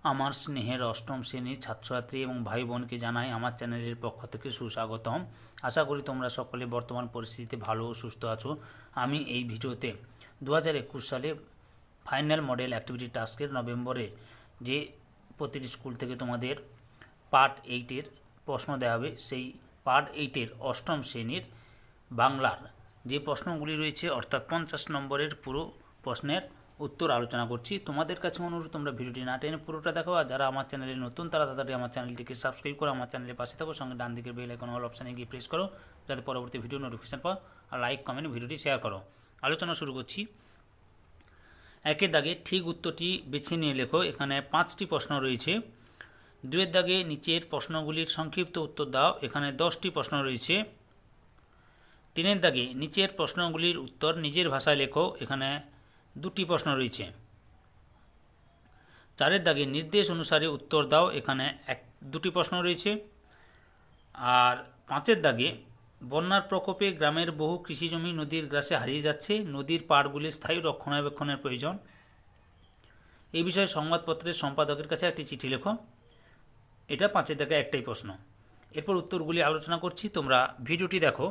আমার স্নেহের অষ্টম শ্রেণীর ছাত্রছাত্রী এবং ভাই বোনকে জানাই আমার চ্যানেলের পক্ষ থেকে সুস্বাগতম। আশা করি তোমরা সকলে বর্তমান পরিস্থিতিতে ভালো ও সুস্থ আছো। আমি এই ভিডিওতে 2021 সালে ফাইনাল মডেল অ্যাক্টিভিটি টাস্কের নভেম্বরে যে প্রতিটি স্কুল থেকে তোমাদের পার্ট 8-এর প্রশ্ন দেওয়া হবে, সেই পার্ট 8-এর অষ্টম শ্রেণীর বাংলার যে প্রশ্নগুলি রয়েছে অর্থাৎ 50 নম্বরের পুরো প্রশ্নের উত্তর আলোচনা করছি। তোমাদের কাছে অনুরোধ, তোমরা ভিডিওটি না টেনে পুরোটা দেখো, আর যারা আমার চ্যানেলে নতুন তারা তাড়াতাড়ি আমার চ্যানেলটিকে সাবস্ক্রাইব করো, আমার চ্যানেলের পাশে থাকো, সঙ্গে ডান দিকের বেল আইকন অল অপশানে গিয়ে প্রেস করো যাতে পরবর্তী ভিডিও নোটিফিকেশন পাও, আর লাইক কমেন্ট ভিডিওটি শেয়ার করো। আলোচনা শুরু করছি। একের দাগে ঠিক উত্তরটি বেছে নিয়ে লেখো। এখানে 5টি প্রশ্ন রয়েছে। 2-এর দাগে নিচের প্রশ্নগুলির সংক্ষিপ্ত উত্তর দাও। এখানে 10টি প্রশ্ন রয়েছে। 3-এর দাগে নিচের প্রশ্নগুলির উত্তর নিজের ভাষায় লেখো। এখানে 2টি প্রশ্ন রয়েছে। 4-এর দাগে নির্দেশ অনুসারে উত্তর দাও। এখানে 2টি প্রশ্ন রয়েছে। আর 5-এর দাগে বন্যার প্রকোপে গ্রামের বহু কৃষিজমি নদীর গ্রাসে হারিয়ে যাচ্ছে, নদীর পাড়গুলির স্থায়ী রক্ষণাবেক্ষণের প্রয়োজন। এই বিষয়ে সংবাদপত্রের সম্পাদকের কাছে একটি চিঠি লেখো। এটা 5-এর দাগে একটাই প্রশ্ন। এরপর উত্তরগুলি আলোচনা করছি, তোমরা ভিডিওটি দেখো।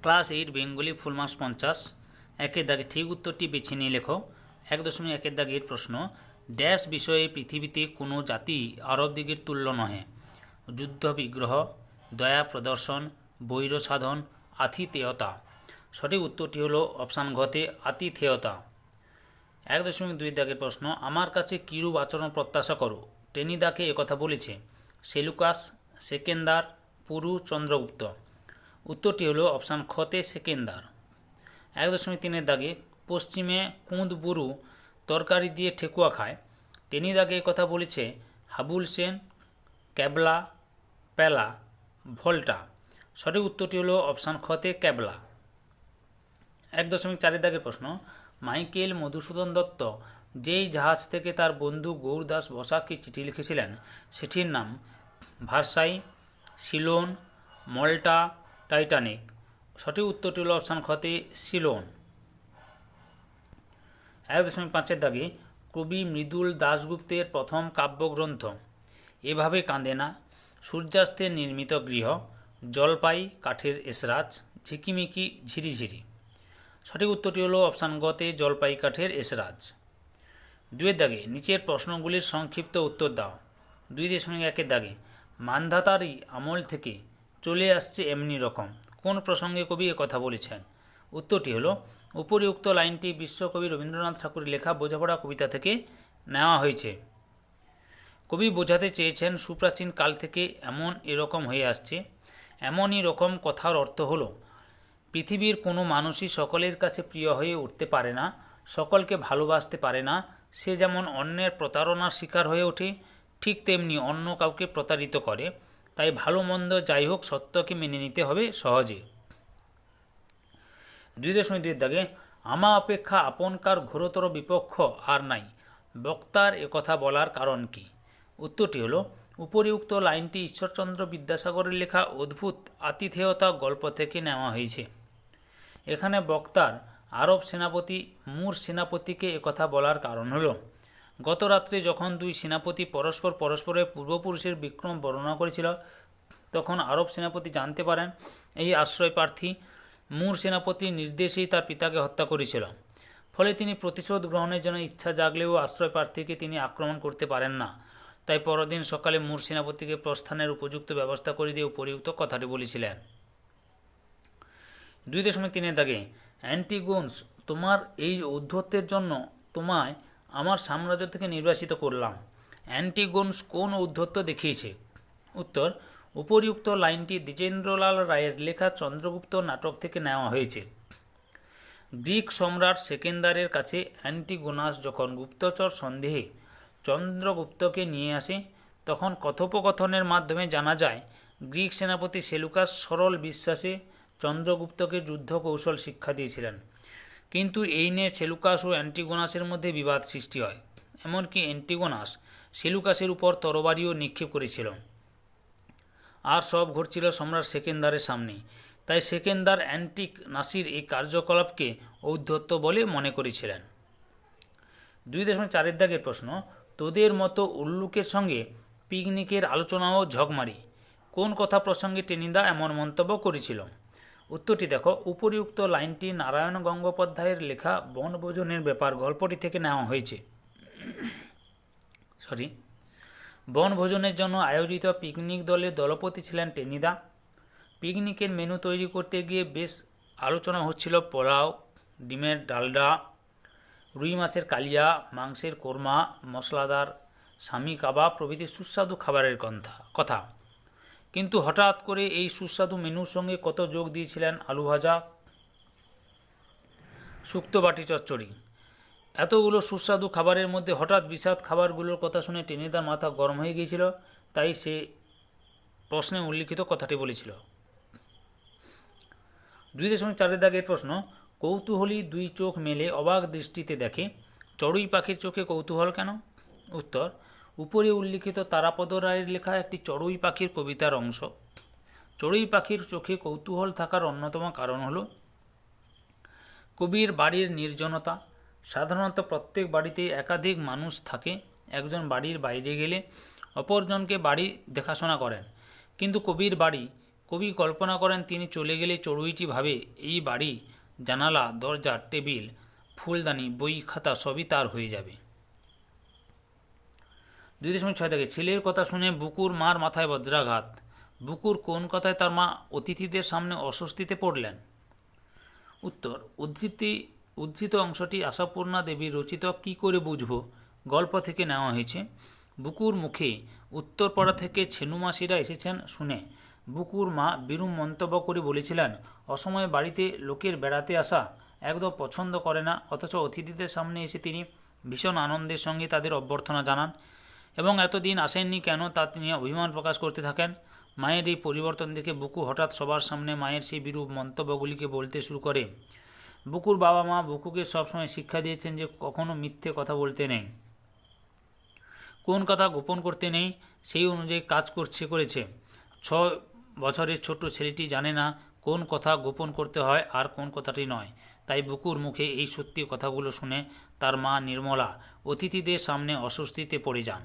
Class 8 Bengali full marks 50। 1-এর দাগে ঠিক উত্তরটি বেছে নিয়ে লেখো। 1.1-এর দাগের প্রশ্ন, ড্যাশ বিষয়ে পৃথিবীতে কোনো জাতি আরব দিগের তুল্য নহে। যুদ্ধ বিগ্রহ, দয়া প্রদর্শন, বৈর সাধন, আতিথেয়তা। সঠিক উত্তরটি হলো অপশান ঘতে আতিথেয়তা। 1.2-এর দাগের প্রশ্ন, আমার কাছে কিরূপ আচরণ প্রত্যাশা করো। টেনিদাকে একথা বলেছে। সেলুকাস, সেকেন্দার, পুরু, চন্দ্রগুপ্ত। উত্তরটি হলো অপশান খতে সেকেন্দার। 1.3-এর দাগে পশ্চিমে কুঁদ বুরু তরকারি দিয়ে ঠেকুয়া খায়। টেনিদাকে কথা বলেছে হাবুল সেন, ক্যাবলা, প্যালা, ভল্টা। সঠিক উত্তরটি হলো অপশান খতে ক্যাবলা। 1.4-এর দাগের প্রশ্ন, মাইকেল মধুসূদন দত্ত যেই জাহাজ থেকে তার বন্ধু গৌরদাস বসাককে চিঠি লিখেছিলেন সেটির নাম ভার্সাই, সিলোন, মল্টা, টাইটানিক। সঠিক উত্তরটি হল অপশান খতে সিলোন। 1.5-এর দাগে কবি মৃদুল দাশগুপ্তের প্রথম কাব্যগ্রন্থ এভাবে কাঁদে না, সূর্যাস্তের নির্মিত গৃহ, জলপাই কাঠের এসরাজ, ঝিকিমিকি ঝিরিঝিরি। সঠিক উত্তরটি হলো অপশান গতে জলপাই কাঠের এসরাজ। 2-এর দাগে নিচের প্রশ্নগুলির সংক্ষিপ্ত উত্তর দাও। 2.1-এর দাগে মান্ধাতারই আমল থেকে চলে আসছে এমনি রকম। কোন প্রসঙ্গে কবি কথা বলেছেন? উত্তরটি হলো উপরিউক্ত লাইনটি বিশ্বকবি রবীন্দ্রনাথ ঠাকুরের লেখা বোঝাপড়া কবিতা থেকে নেওয়া হয়েছে। কবি বোঝাতে চেয়েছেন সুপ্রাচীন কাল থেকে এরকম হয়ে আসছে। এমনই রকম কথার অর্থ হলো পৃথিবীর কোনো মানুষই সকলের কাছে প্রিয় হয়ে উঠতে পারে না, সকলকে ভালোবাসতে পারে না। সে যেমন অন্যের প্রতারণার শিকার হয়ে ওঠে, ঠিক তেমনি অন্য কাউকে প্রতারিত করে। তাই ভালো মন্দ যাই হোক সত্যকে মেনে নিতে হবে সহজে। 2.2-এর দাগে আমা অপেক্ষা আপনকার ঘোরতর বিপক্ষ আর নাই, বক্তার একথা বলার কারণ কি? উত্তরটি হলো উপরিউক্ত লাইনটি ঈশ্বরচন্দ্র বিদ্যাসাগরের লেখা অদ্ভুত আতিথেয়তা গল্প থেকে নেওয়া হয়েছে। এখানে বক্তার আরব সেনাপতি মুর সেনাপতিকে একথা বলার কারণ হলো গত রাত্রে যখন দুই সেনাপতি পরস্পরের পূর্বপুরুষের বিক্রম বর্ণনা করেছিল, তখন আরব সেনাপতি জানতে পারেন এই আশ্রয় প্রার্থী মুর সেনাপতির নির্দেশেই তার পিতাকে হত্যা করেছিল। ফলে তিনি প্রতিশোধ গ্রহণের জন্য ইচ্ছা জাগলেও আশ্রয় প্রার্থীকে তিনি আক্রমণ করতে পারেন না। তাই পরদিন সকালে মুর সেনাপতিকে প্রস্থানের উপযুক্ত ব্যবস্থা করে দিয়ে উপরিউক্ত কথাটি বলেছিলেন। 2.3-এর দাগে অ্যান্টিগোনস, তোমার এই ঔদ্ধত্যের জন্য তোমায় আমার সাম্রাজ্য থেকে নির্বাসিত করলাম। অ্যান্টিগোনস কোন ঔদ্ধত্য দেখিয়েছে? উত্তর, উপরিউক্ত লাইনটি দ্বিজেন্দ্রলাল রায়ের লেখা চন্দ্রগুপ্ত নাটক থেকে নেওয়া হয়েছে। গ্রিক সম্রাট সেকেন্দারের কাছে অ্যান্টিগোনাস যখন গুপ্তচর সন্দেহে চন্দ্রগুপ্তকে নিয়ে আসে, তখন কথোপকথনের মাধ্যমে জানা যায় গ্রিক সেনাপতি সেলুকাস সরল বিশ্বাসে চন্দ্রগুপ্তকে যুদ্ধ কৌশল শিক্ষা দিয়েছিলেন। কিন্তু এই নিয়ে সেলুকাস ও অ্যান্টিগোনাসের মধ্যে বিবাদ সৃষ্টি হয়। এমনকি অ্যান্টিগোনাস সেলুকাসের উপর তরবারিও নিক্ষেপ করেছিল। আর সব ঘটছিল সম্রাট সেকেন্দারের সামনে। তাই সেকেন্দার অ্যান্টিগোনাসের এই কার্যকলাপকে ঔদ্ধত্য বলে মনে করেছিলেন। 2.4 দাগের প্রশ্ন, তোদের মতো উল্লুকের সঙ্গে পিকনিকের আলোচনাও ঝকমারি। কোন কথা প্রসঙ্গে টেনিদা এমন মন্তব্য করেছিল? উত্তরটি দেখো, উপরিউক্ত লাইনটি নারায়ণ গঙ্গোপাধ্যায়ের লেখা বনভোজনের ব্যাপার গল্পটি থেকে নেওয়া হয়েছে। বনভোজনের জন্য আয়োজিত পিকনিক দলের দলপতি ছিলেন টেনিদা। পিকনিকের মেনু তৈরি করতে গিয়ে বেশ আলোচনা হচ্ছিল পোলাও, ডিমের ডালডা, রুই মাছের কালিয়া, মাংসের কোরমা, মশলাদার স্বামী কাবাব প্রভৃতি সুস্বাদু খাবারের কথা। কিন্তু হঠাৎ করে এই সুস্বাদু মেনুর সঙ্গে কত যোগ দিয়েছিলেন আলু ভাজা, শুক্তো বাটি চচ্চড়ি। এতগুলো সুস্বাদু খাবারের মধ্যে হঠাৎ বিষাদ খাবারগুলোর কথা শুনে টেনিদার মাথা গরম হয়ে গিয়েছিল, তাই সে প্রশ্নে উল্লিখিত কথাটি বলেছিল। 2.4 দাগের প্রশ্ন, কৌতূহলী দুই চোখ মেলে অবাক দৃষ্টিতে দেখে, চড়ুই পাখির চোখে কৌতূহল কেন? উত্তর, উপরে উল্লিখিত তারাপদ রায়ের লেখা একটি চড়ুই পাখির কবিতার অংশ। চড়ুই পাখির চোখে কৌতূহল থাকার অন্যতম কারণ হল কবির বাড়ির নির্জনতা। সাধারণত প্রত্যেক বাড়িতে একাধিক মানুষ থাকে, একজন বাড়ির বাইরে গেলে অপরজনকে বাড়ি দেখাশোনা করেন। কিন্তু কবি কল্পনা করেন তিনি চলে গেলে চড়ুইটি ভাবে এই বাড়ি, জানালা, দরজা, টেবিল, ফুলদানি, বই খাতা সবই তার হয়ে যাবে। 2.6 দাগে, ছেলের কথা শুনে বুকুর মার মাথায় বজ্রাঘাত। বুকুর কোন কথায় তার মা অতিথিদের সামনে অস্বস্তিতে পড়লেন? উত্তর, উদ্ধৃত অংশটি আশাপূর্ণা দেবীর রচিত কি করে বুঝব গল্প থেকে নেওয়া হয়েছে। বুকুর মুখে উত্তরপাড়া থেকে ছেনুমাসিরা এসেছেন শুনে বুকুর মা বিরূপ মন্তব্য করে বলেছিলেন, অসময়ে বাড়িতে লোকের বেড়াতে আসা একদম পছন্দ করে না, অথচ অতিথিদের সামনে এসে তিনি ভীষণ আনন্দের সঙ্গে তাদের অভ্যর্থনা জানান এবং এতদিন আসেননি কেন তা নিয়ে অভিমান প্রকাশ করতে থাকেন। মায়ের এই পরিবর্তন দেখে বুকু হঠাৎ সবার সামনে মায়ের সেই বিরূপ মন্তব্যগুলিকে বলতে শুরু করে। বুকুর বাবা মা বুকুকে সবসময় শিক্ষা দিয়েছেন যে কখনো মিথ্যে কথা বলতে নেই, কোন কথা গোপন করতে নেই, সেই অনুযায়ী কাজ করেছে। 6 বছরের ছোট্ট ছেলেটি জানে না কোন কথা গোপন করতে হয় আর কোন কথাটি নয়। তাই বুকুর মুখে এই সত্যি কথাগুলো শুনে তার মা নির্মলা অতিথিদের সামনে অস্বস্তিতে পড়ে যান।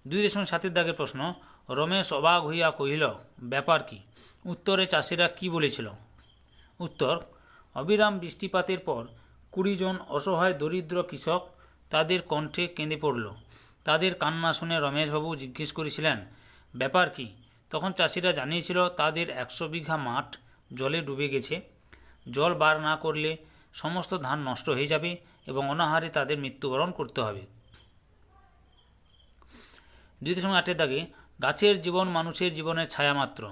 2.7 দাগের প্রশ্ন, রমেশ অবাক হইয়া কহিল, ব্যাপার কি? উত্তরে চাষিরা কি বলেছিল? উত্তর, অবিরাম বৃষ্টিপাতের পর 20 জন অসহায় দরিদ্র কৃষক তাদের কণ্ঠে কেঁদে পড়ল। তাদের কান্না শুনে রমেশবাবু জিজ্ঞেস করেছিলেন, ব্যাপার কি? তখন চাষিরা জানিয়েছিল তাদের 100 বিঘা মাঠ জলে ডুবে গেছে। জল বার না করলে সমস্ত ধান নষ্ট হয়ে যাবে এবং অনাহারে তাদের মৃত্যুবরণ করতে হবে। 2.8 দাগে, গাছের জীবন মানুষের জীবনের ছায়ামাত্র।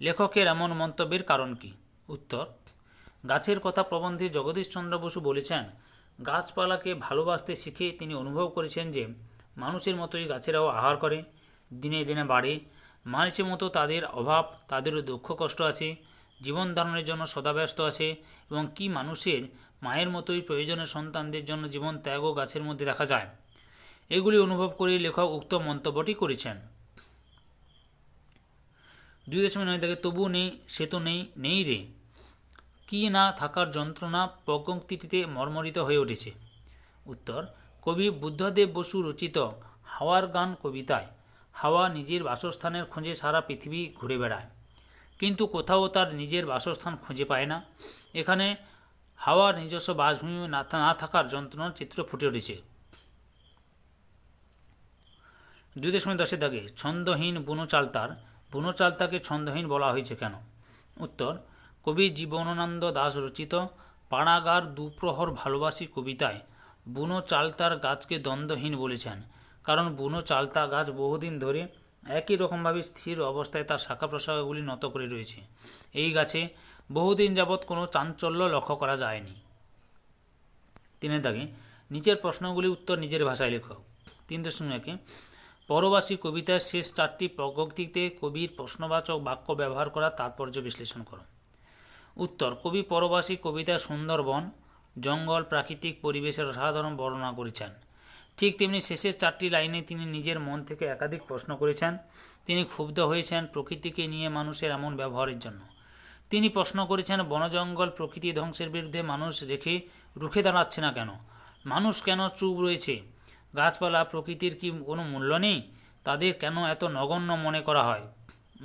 লেখকের এমন মন্তব্যের কারণ কি? উত্তর, গাছের কথা প্রবন্ধে জগদীশচন্দ্র বসু বলেছেন, গাছপালাকে ভালোবাসতে শিখে তিনি অনুভব করেছেন যে মানুষের মতোই গাছেরাও আহার করে, দিনে দিনে বাড়ে। মানুষের মতো তাদের অভাব, তাদেরও দুঃখ কষ্ট আছে, জীবন ধারণের জন্য সদাব্যস্ত আছে এবং কি মানুষের মায়ের মতোই প্রয়োজনের সন্তানদের জন্য জীবন ত্যাগও গাছের মধ্যে দেখা যায়। এগুলি অনুভব করে লেখক উক্ত মন্তব্যটি করেছেন। 2.9 দাগে, তবু নেই সে তো নেই রে, কি না থাকার যন্ত্রণা পঙ্ক্তিটিতে মর্মরিত হয়ে উঠেছে। উত্তর, কবি বুদ্ধদেব বসু রচিত হাওয়ার গান কবিতায় হাওয়া নিজের বাসস্থানের খোঁজে সারা পৃথিবী ঘুরে বেড়ায়, কিন্তু কোথাও তার নিজের বাসস্থান খুঁজে পায় না। এখানে হাওয়ার নিজস্ব বাসভূমি না থাকার যন্ত্রণার চিত্র ফুটে উঠেছে। 2.10 দাগে, ছন্দহীন বুনো চালতাকে ছন্দহীন বলা হয়েছে কেন? উত্তর, কবি জীবনানন্দ দাশ রচিত পাড়াগার দুপ্রহর ভালোবাসি কবিতায় বুনো চালতার গাছকে দ্বন্দ্বহীন বলেছেন, কারণ বুনো চালতা গাছ বহুদিন ধরে একই রকমভাবে স্থির অবস্থায় তার শাখা প্রশাখাগুলি নত করে রয়েছে। এই গাছে বহুদিন যাবৎ কোনো চাঞ্চল্য লক্ষ্য করা যায়নি। 3 দাগে, নিচের প্রশ্নগুলি উত্তর নিজের ভাষায় লেখো। 3.1 পরবাসী কবিতার শেষ 4টি পঙ্ক্তিতে কবির প্রশ্নবাচক বাক্য ব্যবহার করা তাৎপর্য বিশ্লেষণ করো। উত্তর, কবি পরবাসী কবিতায় সুন্দরবন, জঙ্গল, প্রাকৃতিক পরিবেশের অসাধারণ বর্ণনা করেছেন। ঠিক তেমনি শেষের 4টি লাইনে তিনি নিজের মন থেকে একাধিক প্রশ্ন করেছেন। তিনি ক্ষুব্ধ হয়েছেন প্রকৃতিকে নিয়ে মানুষের এমন ব্যবহারের জন্য। তিনি প্রশ্ন করেছেন, বনজঙ্গল প্রকৃতি ধ্বংসের বিরুদ্ধে মানুষ রুখে দাঁড়াচ্ছে না কেন? মানুষ কেন চুপ রয়েছে? গাছপালা প্রকৃতির কি কোনো মূল্য নেই? তাদের কেন এত নগণ্য মনে করা হয়?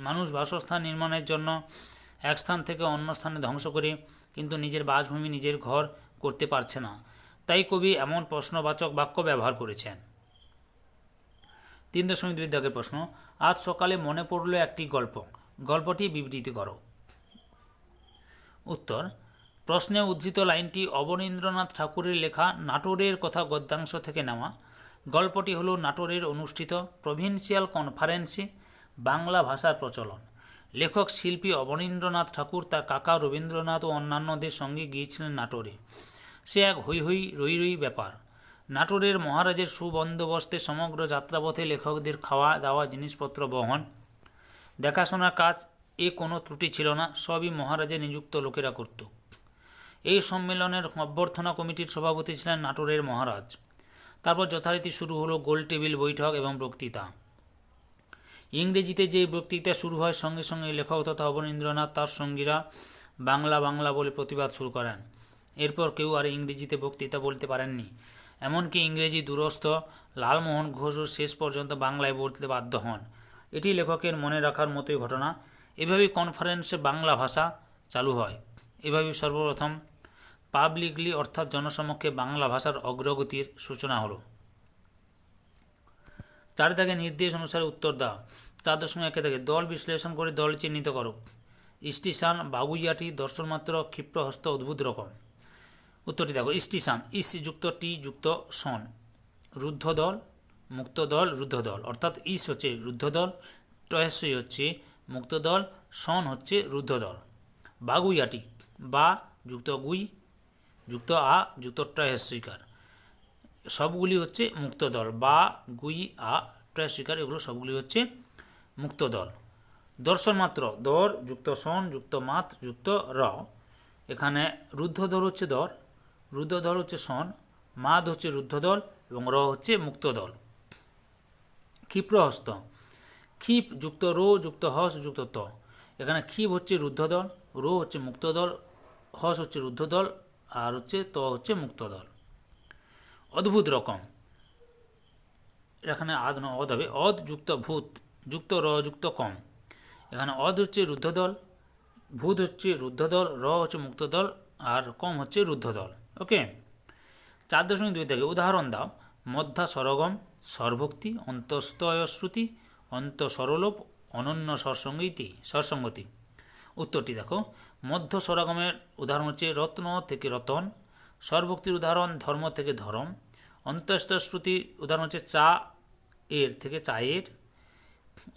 মানুষ বাসস্থান নির্মাণের জন্য এক স্থান থেকে অন্য স্থানে ধ্বংস করে কিন্তু নিজের বাসভূমি নিজের ঘর করতে পারছে না। তাই কবি এমন প্রশ্নবাচক বাক্য ব্যবহার করেছেন। 3.2 দাগের প্রশ্ন, আজ সকালে মনে পড়ল একটি গল্প, গল্পটি বিবৃতি করো। উত্তর, প্রশ্নে উদ্ধৃত লাইনটি অবনীন্দ্রনাথ ঠাকুরের লেখা নাটোরের কথা গদ্যাংশ থেকে নেওয়া। গল্পটি হল নাটোরের অনুষ্ঠিত প্রভিন্সিয়াল কনফারেন্সে বাংলা ভাষার প্রচলন। লেখক শিল্পী অবনীন্দ্রনাথ ঠাকুর তার কাকা রবীন্দ্রনাথ ও অন্যান্যদের সঙ্গে গিয়েছিলেন নাটোরে। সে এক হৈ হৈ রই রই ব্যাপার। নাটোরের মহারাজের সুবন্দোবস্তে সমগ্র যাত্রাপথে লেখকদের খাওয়া দাওয়া জিনিসপত্র বহন দেখাশোনার কাজ এ কোনো ত্রুটি ছিল না, সবই মহারাজের নিযুক্ত লোকেরা করত। এই সম্মেলনের অভ্যর্থনা কমিটির সভাপতি ছিলেন নাটোরের মহারাজ। তারপর যথারীতি শুরু হলো গোল টেবিল বৈঠক এবং বক্তৃতা। ইংরেজিতে যে বক্তৃতা শুরু হয় সঙ্গে সঙ্গে লেখক তথা অবনীন্দ্রনাথ তার সঙ্গীরা বাংলা বাংলা বলে প্রতিবাদ শুরু করেন। এরপর কেউ আর ইংরেজিতে বক্তৃতা বলতে পারেননি, এমনকি ইংরেজি দূরস্থ লালমোহন ঘোষও শেষ পর্যন্ত বাংলায় বলতে বাধ্য হন। এটি লেখকের মনে রাখার মতোই ঘটনা। এভাবেই কনফারেন্সে বাংলা ভাষা চালু হয়। এভাবেই সর্বপ্রথম পাবলিকলি অর্থাৎ জনসমক্ষে বাংলা ভাষার অগ্রগতির সূচনা হলো। 4 দাগে নির্দেশ অনুসারে উত্তর দাও। 4.1 দাগে দল বিশ্লেষণ করে দল চিহ্নিত করো। স্টেশন বাগুইয়াটি দর্শনমাত্র ক্ষিপ্রহস্ত অদ্ভুত রকম। উত্তরটি দেখো, স্টেশন ইস যুক্ত টি যুক্ত সন, রুদ্ধ দল মুক্ত দল রুদ্ধ দল, অর্থাৎ ইস হচ্ছে রুদ্ধ দল, টয়সই হচ্ছে মুক্ত দল, সন হচ্ছে রুদ্ধ দল। বাগুইয়াটি বা যুক্ত গুই যুক্ত আ যুক্ত টয়স্বীকার, সবগুলি হচ্ছে মুক্ত দল। বা গুই আ টয়স্বীকার এগুলো সবগুলি হচ্ছে মুক্ত দল। দর্শন মাত্র দর যুক্ত সন যুক্ত মাত যুক্ত র, এখানে রুদ্ধ দল হচ্ছে দর, রুদ্ধ দল হচ্ছে সন, মাদ হচ্ছে রুদ্ধ দল এবং র হচ্ছে মুক্ত দল। ক্ষিপ্রহস্ত ক্ষিপ যুক্ত রো যুক্ত হস যুক্ত ত, এখানে ক্ষিপ হচ্ছে রুদ্ধ দল, রো হচ্ছে মুক্ত দল, হস হচ্ছে রুদ্ধ দল আর হচ্ছে ত হচ্ছে মুক্ত দল। অদ্ভুত রকম, এখানে আদ ন অদ হবে, অদ যুক্ত ভূত যুক্ত র যুক্ত কম, এখানে অদ হচ্ছে রুদ্ধ দল, ভূত হচ্ছে রুদ্ধ দল, র হচ্ছে মুক্ত দল আর কম হচ্ছে রুদ্ধ দল। ওকে। 4.2 থেকে উদাহরণ দাও। মধ্যা সরগম স্বরভক্তি, অন্তস্তয়শ্রুতি, অন্তঃস্বরলোপ, অনন্য স্বরসঙ্গতি। উত্তরটি দেখো, মধ্য স্বরগমের উদাহরণ হচ্ছে রত্ন থেকে রতন, স্বরভক্তির উদাহরণ ধর্ম থেকে ধরম, অন্তঃস্তশ্রুতির উদাহরণ হচ্ছে চা এর থেকে চায়ের,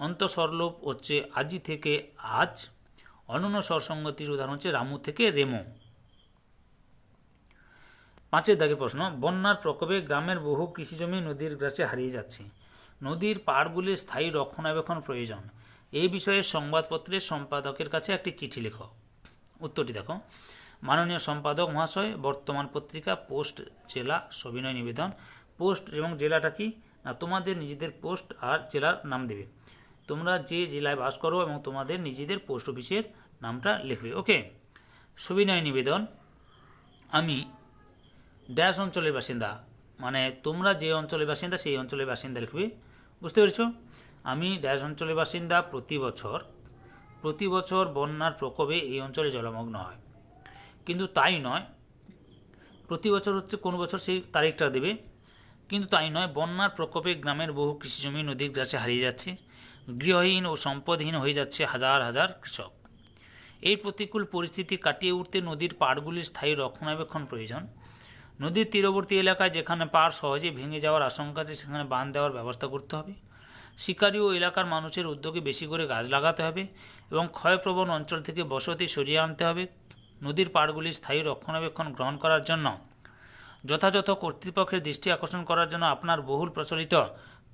অন্তঃস্বরলোপ হচ্ছে আজি থেকে আজ, অনন্য স্বরসঙ্গতির উদাহরণ হচ্ছে রামু থেকে রেমো। 5 দাগের প্রশ্ন, বন্যার প্রকোপে গ্রামের বহু কৃষিজমি নদীর গ্রাসে হারিয়ে যাচ্ছে, নদীর পাড়গুলির স্থায়ী রক্ষণাবেক্ষণ প্রয়োজন, এই বিষয়ে সংবাদপত্রের সম্পাদকের কাছে একটি চিঠি লেখো। উত্তরটি দেখো, মাননীয় সম্পাদক মহাশয়, বর্তমান পত্রিকা পোস্ট জেলা সবিনয় নিবেদন। পোস্ট এবং জেলাটা কি না, তোমাদের নিজেদের পোস্ট আর জেলার নাম দেবে, তোমরা যে জেলায় বাস করো এবং তোমাদের নিজেদের পোস্ট অফিসের নামটা লিখবে। ওকে। সবিনয় নিবেদন, আমি ড্যাশ অঞ্চলের বাসিন্দা, মানে তোমরা যে অঞ্চলের বাসিন্দা সেই অঞ্চলের বাসিন্দা লিখবে, বুঝতে পেরেছ? আমি ড্যাশ অঞ্চলের বাসিন্দা, প্রতি বছর বন্যার প্রকোপে এই অঞ্চলে জলমগ্ন হয়। কিন্তু তাই নয়, প্রতি বছর হচ্ছে কোন বছর সেই তারিখটা দেবে, কিন্তু তাই নয়, বন্যার প্রকোপে গ্রামের বহু কৃষিজমি নদীর গ্রাসে হারিয়ে যাচ্ছে, গৃহহীন ও সম্পদহীন হয়ে যাচ্ছে হাজার হাজার কৃষক। এই প্রতিকূল পরিস্থিতি কাটিয়ে উঠতে নদীর পাড়গুলির স্থায়ী রক্ষণাবেক্ষণ প্রয়োজন। নদীর তীরবর্তী এলাকায় যেখানে পাড় সহজে ভেঙে যাওয়ার আশঙ্কা আছে সেখানে বাঁধ দেওয়ার ব্যবস্থা করতে হবে। শিকারী ও এলাকার মানুষের উদ্যোগে বেশি করে গাছ লাগাতে হবে এবং ক্ষয়প্রবণ অঞ্চল থেকে বসতি সরিয়ে আনতে হবে। নদীর পাড়গুলির স্থায়ী রক্ষণাবেক্ষণ গ্রহণ করার জন্য যথাযথ কর্তৃপক্ষের দৃষ্টি আকর্ষণ করার জন্য আপনার বহুল প্রচলিত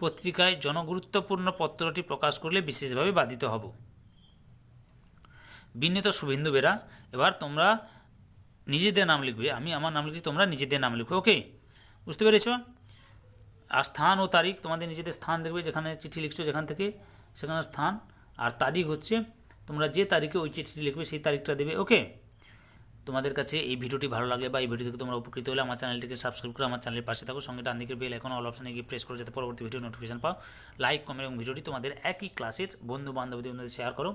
পত্রিকায় জনগুরুত্বপূর্ণ পত্রটি প্রকাশ করলে বিশেষভাবে বাধিত হব। বিনীত শুভেন্দু বেরা। এবার তোমরা নিজেদের নাম লিখবে, আমি আমার নাম লিখছি, তোমরা নিজেদের নাম লিখবে। ওকে, বুঝতে পেরেছ? আর স্থান ও তারিখ, তোমাদের নিজেদের স্থান দেখবে, যেখানে চিঠি লিখছো যেখান থেকে সেখানে স্থান, আর তারিখ হচ্ছে তোমরা যে তারিখে ওই চিঠিটি লিখবে সেই তারিখটা দেবে। ওকে, তোমাদের কাছে এই ভিডিওটি ভালো লাগলে বা এই ভিডিও থেকে তোমরা উপকৃত হলে আমার চ্যানেলটিকে সাবস্ক্রাইব করে আমার চ্যানেলের পাশে থাকো, সঙ্গে ডান দিকের বেল আইকন অল অপশনে গিয়ে প্রেস করো যাতে পরবর্তী ভিডিও নোটিফিকেশন পাও। লাইক কমেন্ট এবং ভিডিওটি তোমাদের একই ক্লাসের বন্ধু বান্ধবদের মধ্যে শেয়ার করো।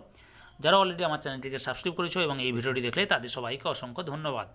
যারা অলরেডি আমার চ্যানেলটিকে সাবস্ক্রাইব করেছো এবং এই ভিডিওটি দেখলে তাদের সবাইকে অসংখ্য ধন্যবাদ।